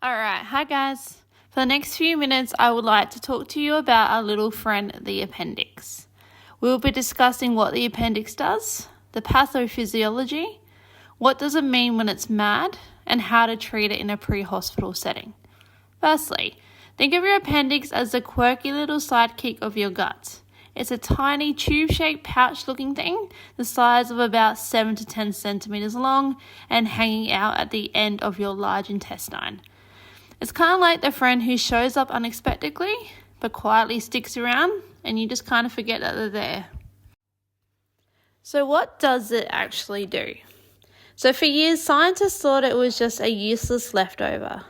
Alright, hi guys. For the next few minutes, I would like to talk to you about our little friend, the appendix. We will be discussing what the appendix does, the pathophysiology, what does it mean when it's mad, and how to treat it in a pre-hospital setting. Firstly, think of your appendix as the quirky little sidekick of your gut. It's a tiny tube-shaped pouch-looking thing, the size of about 7 to 10 centimeters long and hanging out at the end of your large intestine. It's kind of like the friend who shows up unexpectedly, but quietly sticks around, and you just kind of forget that they're there. So what does it actually do? So for years, scientists thought it was just a useless leftover,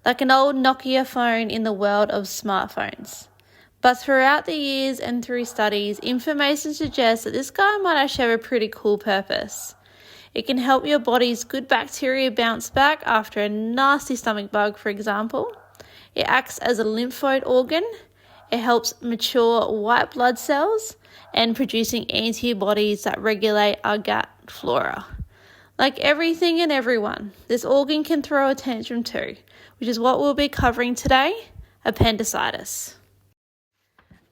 like an old Nokia phone in the world of smartphones. But throughout the years and through studies, information suggests that this guy might actually have a pretty cool purpose. It can help your body's good bacteria bounce back after a nasty stomach bug, for example. It acts as a lymphoid organ. It helps mature white blood cells and producing antibodies that regulate our gut flora. Like everything and everyone, this organ can throw a tantrum too, which is what we'll be covering today, appendicitis.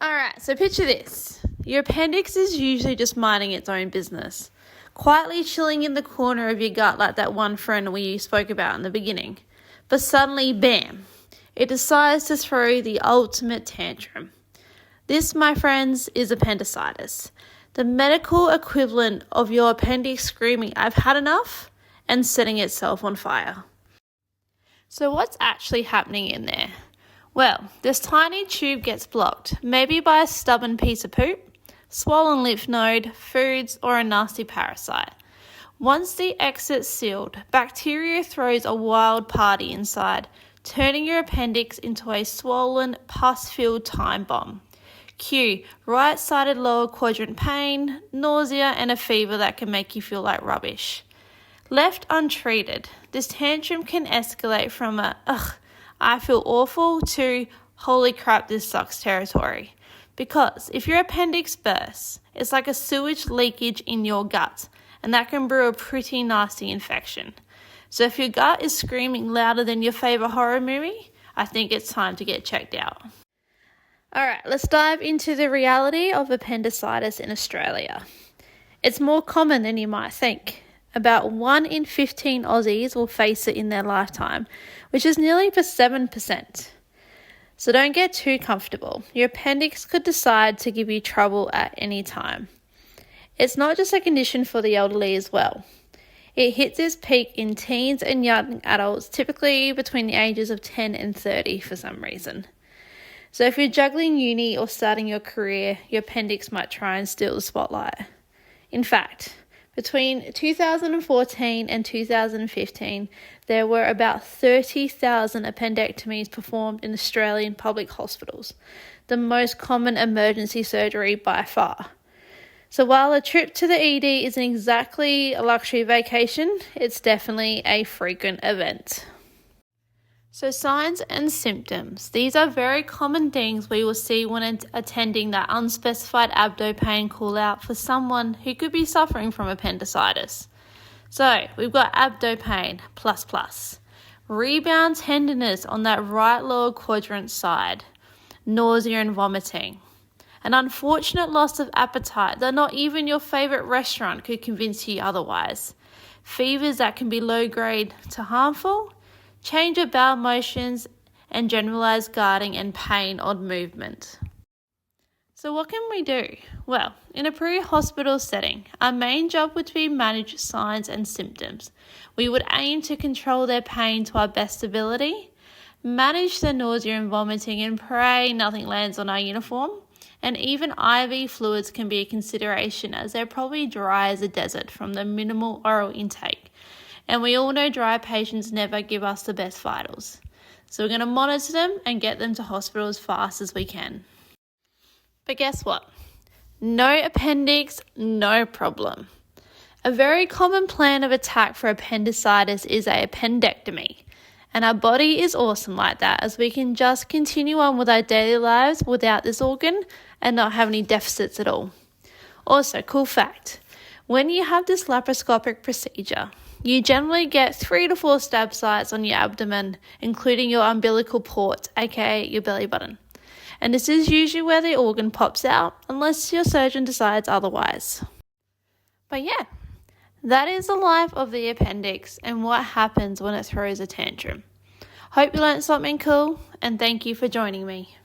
Alright, so picture this. Your appendix is usually just minding its own business, quietly chilling in the corner of your gut like that one friend we spoke about in the beginning. But suddenly, bam, it decides to throw the ultimate tantrum. This, my friends, is appendicitis, the medical equivalent of your appendix screaming, "I've had enough," and setting itself on fire. So what's actually happening in there? Well, this tiny tube gets blocked, maybe by a stubborn piece of poop, swollen lymph node, foods, or a nasty parasite. Once the exit's sealed, bacteria throws a wild party inside, turning your appendix into a swollen, pus-filled time bomb. Cue right-sided lower quadrant pain, nausea, and a fever that can make you feel like rubbish. Left untreated, this tantrum can escalate from a, I feel awful, to holy crap, this sucks territory. Because if your appendix bursts, it's like a sewage leakage in your gut, and that can brew a pretty nasty infection. So if your gut is screaming louder than your favourite horror movie, I think it's time to get checked out. Alright, let's dive into the reality of appendicitis in Australia. It's more common than you might think. About 1 in 15 Aussies will face it in their lifetime, which is nearly 7%. So don't get too comfortable. Your appendix could decide to give you trouble at any time. It's not just a condition for the elderly as well. It hits its peak in teens and young adults, typically between the ages of 10 and 30 for some reason. So if you're juggling uni or starting your career, your appendix might try and steal the spotlight. In fact, between 2014 and 2015, there were about 30,000 appendectomies performed in Australian public hospitals, the most common emergency surgery by far. So while a trip to the ED isn't exactly a luxury vacation, it's definitely a frequent event. So signs and symptoms. These are very common things we will see when attending that unspecified abdo pain call out for someone who could be suffering from appendicitis. So we've got abdo pain, ++. Rebound tenderness on that right lower quadrant side. Nausea and vomiting. An unfortunate loss of appetite that not even your favourite restaurant could convince you otherwise. Fevers that can be low grade to harmful. Change of bowel motions, and generalised guarding and pain on movement. So what can we do? Well, in a pre-hospital setting, our main job would be manage signs and symptoms. We would aim to control their pain to our best ability, manage the nausea and vomiting, and pray nothing lands on our uniform. And even IV fluids can be a consideration, as they're probably dry as a desert from the minimal oral intake. And we all know dry patients never give us the best vitals. So we're going to monitor them and get them to hospital as fast as we can. But guess what? No appendix, no problem. A very common plan of attack for appendicitis is a appendectomy. And our body is awesome like that, as we can just continue on with our daily lives without this organ and not have any deficits at all. Also, cool fact, when you have this laparoscopic procedure, You generally get 3 to 4 stab sites on your abdomen, including your umbilical port, aka your belly button. And this is usually where the organ pops out, unless your surgeon decides otherwise. But yeah, that is the life of the appendix and what happens when it throws a tantrum. Hope you learned something cool, and thank you for joining me.